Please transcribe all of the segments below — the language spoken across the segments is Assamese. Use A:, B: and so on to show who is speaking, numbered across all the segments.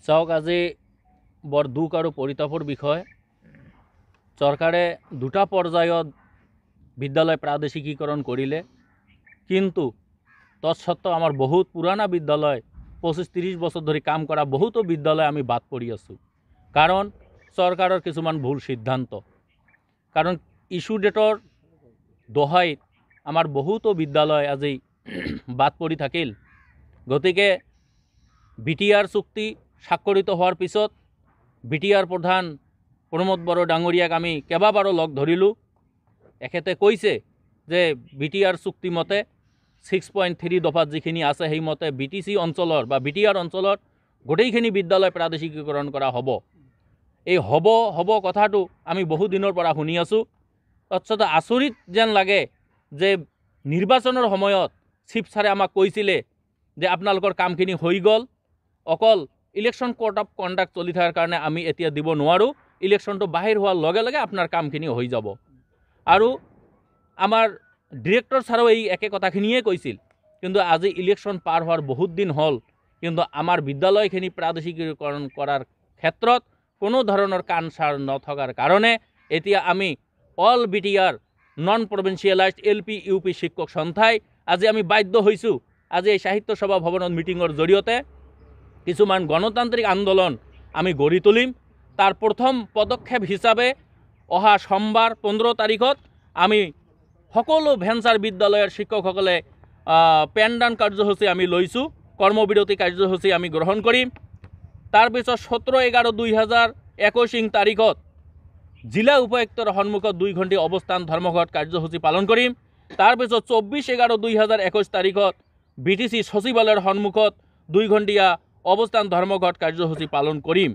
A: চাওক আজি বৰ দুখ আৰু পৰিতাপৰ বিষয়। চৰকাৰে দুটা পৰ্যায়ত বিদ্যালয় প্ৰাদেশিকীকৰণ কৰিলে, কিন্তু তৎসত্ত্বেও আমাৰ বহুত পুৰাণা বিদ্যালয় 25-30 বছৰ ধৰি কাম কৰা বহুতো বিদ্যালয় আমি বাদ পৰি আছোঁ। কাৰণ চৰকাৰৰ কিছুমান ভুল সিদ্ধান্ত, কাৰণ ইস্যু ডেটৰ দহাইত আমাৰ বহুতো বিদ্যালয় আজি বাদ পৰি থাকিল। গতিকে BTR চুক্তি স্বাক্ষৰিত হোৱাৰ পিছত BTR প্ৰধান প্ৰমোদ বড়ো ডাঙৰীয়াক আমি কেইবাবাৰো লগ ধৰিলোঁ। এখেতে কৈছে যে BTR চুক্তি মতে 6.3 দফাত যিখিনি আছে সেইমতে BTC অঞ্চলৰ বা BTR অঞ্চলত গোটেইখিনি বিদ্যালয় প্ৰাদেশিকীকৰণ কৰা হ'ব। এই হ'ব কথাটো আমি বহু দিনৰ পৰা শুনি আছোঁ। তৎসত্ত্বেও আচৰিত যেন লাগে যে নিৰ্বাচনৰ সময়ত চিফ ছাৰে আমাক কৈছিলে যে আপোনালোকৰ কামখিনি হৈ গ'ল, অকল ইলেকশ্যন কোড অফ কণ্ডাক্ট চলি থকাৰ কাৰণে আমি এতিয়া দিব নোৱাৰোঁ, ইলেকশ্যনটো বাহিৰ হোৱাৰ লগে লগে আপোনাৰ কামখিনি হৈ যাব। আৰু আমাৰ ডিৰেক্টৰ ছাৰেও এই একে কথাখিনিয়ে কৈছিল। কিন্তু আজি ইলেকশ্যন পাৰ হোৱাৰ বহুত দিন হ'ল, কিন্তু আমাৰ বিদ্যালয়খিনি প্ৰাদেশিকীকৰণ কৰাৰ ক্ষেত্ৰত কোনো ধৰণৰ কাণ চাৰ নথকাৰ কাৰণে এতিয়া আমি all BTR non provincialised LP UP শিক্ষক সন্থাই আজি আমি বাধ্য হৈছোঁ। আজি এই সাহিত্য সভা ভৱনত মিটিঙৰ জৰিয়তে কিছুমান গণতান্ত্ৰিক আন্দোলন আমি গঢ়ি তুলিম। তাৰ প্ৰথম পদক্ষেপ হিচাপে অহা সোমবাৰ 15 তাৰিখত আমি সকলো ভেঞ্চাৰ বিদ্যালয়ৰ শিক্ষকসকলে পেনদান কাৰ্যসূচী আমি লৈছোঁ, কৰ্মবিৰতি কাৰ্যসূচী আমি গ্ৰহণ কৰিম। তাৰপিছত 17/11/2021 তাৰিখত জিলা উপায়ুক্তৰ সন্মুখত 2 ঘণ্টীয়া অৱস্থান ধৰ্মঘট কাৰ্যসূচী পালন কৰিম। তাৰপিছত 24/11/2021 তাৰিখত BTC সচিবালয়ৰ সন্মুখত 2 ঘণ্টীয়া অৱস্থান ধৰ্মঘট কাৰ্যসূচী পালন কৰিম।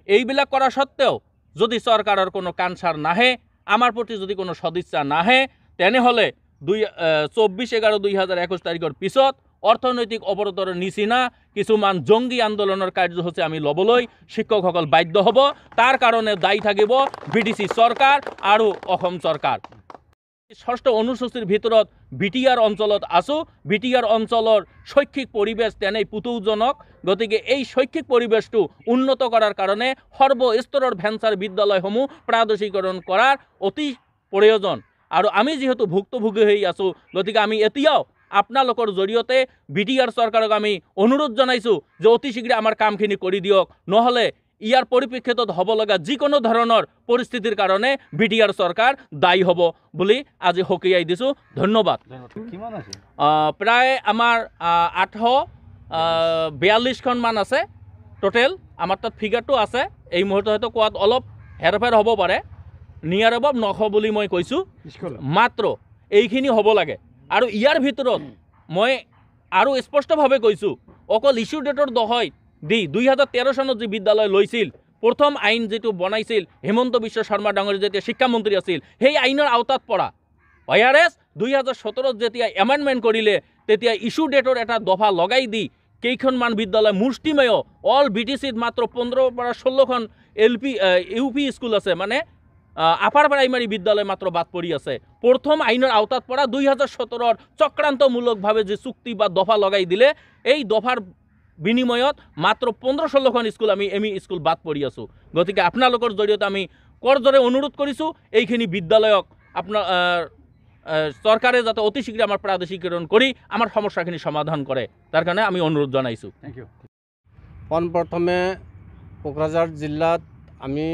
A: এইবিলাক কৰা সত্ত্বেও যদি চৰকাৰৰ কোনো কাণচাৰ নাহে, আমাৰ প্ৰতি যদি কোনো সদিচ্ছা নাহে, তেনেহ'লে 24/11/2021 তাৰিখৰ পিছত অৰ্থনৈতিক অৱৰোধৰ নিচিনা কিছুমান জংগী আন্দোলনৰ কাৰ্যসূচী আমি ল'বলৈ শিক্ষকসকল বাধ্য হ'ব। তাৰ কাৰণে দায়ী থাকিব BTC চৰকাৰ আৰু অসম চৰকাৰ। 6ষ্ঠ অনুসূচীৰ ভিতৰত BTR অঞ্চলত আছোঁ। BTR অঞ্চলৰ শৈক্ষিক পৰিৱেশ তেনেই পুতৌজনক। গতিকে এই শৈক্ষিক পৰিৱেশটো উন্নত কৰাৰ কাৰণে সৰ্বস্তৰৰ ভেঞ্চাৰ বিদ্যালয়সমূহ প্ৰাদেশিকীকৰণ কৰাৰ অতি প্ৰয়োজন। আৰু আমি যিহেতু ভুক্তভোগী হৈ আছোঁ, গতিকে আমি এতিয়াও আপোনালোকৰ জৰিয়তে BTR চৰকাৰক আমি অনুৰোধ জনাইছোঁ যে অতি শীঘ্ৰে আমাৰ কামখিনি কৰি দিয়ক, নহ'লে ইয়াৰ পৰিপ্ৰেক্ষিতত হ'ব লগা যিকোনো ধৰণৰ পৰিস্থিতিৰ কাৰণে BTR চৰকাৰ দায়ী হ'ব বুলি আজি সকীয়াই দিছোঁ। ধন্যবাদ। প্ৰায় আমাৰ 842খন আছে টোটেল। আমাৰ তাত ফিগাৰটো আছে, এই মুহূৰ্তত হয়তো কোৱাত অলপ হেৰফেৰ হ'ব পাৰে। নিয়াৰ এবাব 900 বুলি মই কৈছোঁ, মাত্ৰ এইখিনি হ'ব লাগে। আৰু ইয়াৰ ভিতৰত মই আৰু স্পষ্টভাৱে কৈছোঁ, অকল ইস্যু ডেটৰ দহাই দি 2013 চনত যি বিদ্যালয় লৈছিল, প্ৰথম আইন যিটো বনাইছিল হিমন্ত বিশ্ব শৰ্মা ডাঙৰী যেতিয়া শিক্ষামন্ত্ৰী আছিল, সেই আইনৰ আওতাত পৰা YRS 2017 যেতিয়া এমেণ্ডমেণ্ট কৰিলে, তেতিয়া ইস্যু ডেটৰ এটা দফা লগাই দি কেইখনমান বিদ্যালয় মুষ্টিমেয় অল BTCত মাত্ৰ 15 পৰা 16খন LP UP স্কুল আছে, মানে আপাৰ প্ৰাইমাৰী বিদ্যালয় মাত্ৰ বাদ পৰি আছে। প্ৰথম আইনৰ আওতাত পৰা 2017 চক্ৰান্তমূলকভাৱে যি চুক্তি বা দফা লগাই দিলে, এই দফাৰ বিনিময়ত মাত্ৰ 15-16খন স্কুল আমি ME স্কুল বাদ পৰি আছোঁ। গতিকে আপোনালোকৰ জৰিয়তে আমি কৰজোৰে অনুৰোধ কৰিছোঁ, এইখিনি বিদ্যালয়ক আপোনাৰ চৰকাৰে যাতে অতি শীঘ্ৰে আমাৰ প্ৰাদেশিকীকৰণ কৰি আমাৰ সমস্যাখিনি সমাধান কৰে, তাৰ কাৰণে আমি অনুৰোধ জনাইছোঁ।
B: Thank you.
C: পোনপ্ৰথমে কোকৰাঝাৰ জিলাত আমি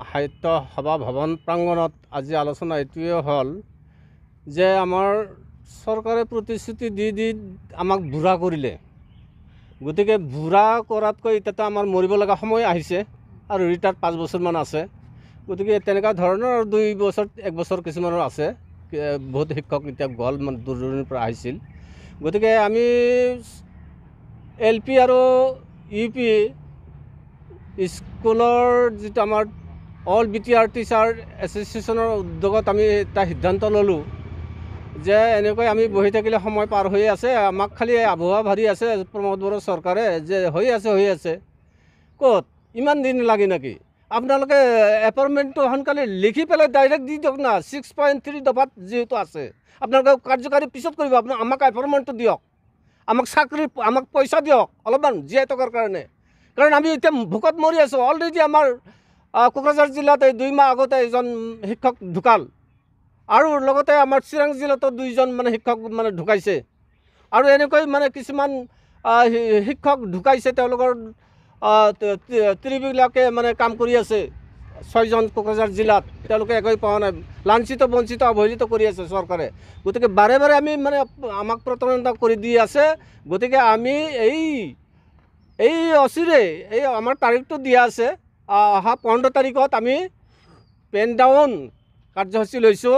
C: সাহিত্য সভা ভৱন প্ৰাংগণত আজি আলোচনা এইটোৱে হ'ল যে আমাৰ চৰকাৰে প্ৰতিশ্ৰুতি দি আমাক বুঢ়া কৰিলে। গতিকে বুঢ়া কৰাতকৈ এতিয়াতো আমাৰ মৰিব লগা সময় আহিছে আৰু ৰিটায়াৰ্ড 5 বছৰমান আছে। গতিকে তেনেকুৱা ধৰণৰ 2 বছৰ 1 বছৰ কিছুমানৰ আছে। বহুত শিক্ষক এতিয়া গ'ল, মানে দূৰ দূৰণিৰ পৰা আহিছিল। গতিকে আমি LP আৰু UP স্কুলৰ যিটো আমাৰ অল BTR টিচাৰ এছ'চিয়েশ্যনৰ উদ্যোগত আমি এটা সিদ্ধান্ত ল'লোঁ যে এনেকৈ আমি বহি থাকিলে সময় পাৰ হৈ আছে, আমাক খালি আবহাৱা ভাৰি আছে প্ৰমোদ বড়ো চৰকাৰে যে হৈ আছে। ক'ত ইমান দিন লাগে নেকি? আপোনালোকে এপইণ্টমেণ্টটো সোনকালে লিখি পেলাই ডাইৰেক্ট দি দিয়ক না। 6.3 দফাত যিহেতু আছে, আপোনালোকে কাৰ্যকাৰী পিছত কৰিব, আমাক এপইণ্টমেণ্টটো দিয়ক। আমাক চাকৰি আমাক পইচা দিয়ক অলপমান জীয়াই থকাৰ কাৰণে, কাৰণ আমি এতিয়া ভোকত মৰি আছোঁ। অলৰেডি আমাৰ কোকৰাঝাৰ জিলাত এই 2 মাহ আগতে এজন শিক্ষক ঢুকাল, আৰু লগতে আমাৰ চিৰাং জিলাতো 2জন মানে শিক্ষক মানে ঢুকাইছে, আৰু এনেকৈ মানে কিছুমান শিক্ষক ঢুকাইছে, তেওঁলোকৰ তিৰিবিলাকে মানে কাম কৰি আছে 6জন কোকৰাঝাৰ জিলাত, তেওঁলোকে একোৱেই পোৱা নাই, লাঞ্ছিত বঞ্চিত অৱহেলিত কৰি আছে চৰকাৰে। গতিকে বাৰে বাৰে আমি মানে আমাক প্ৰতাৰণা কৰি দি আছে। গতিকে আমি এই অচিৰে এই আমাৰ তাৰিখটো দিয়া আছে, অহা 15 তাৰিখত আমি পেন ডাউন কাৰ্যসূচী লৈছোঁ।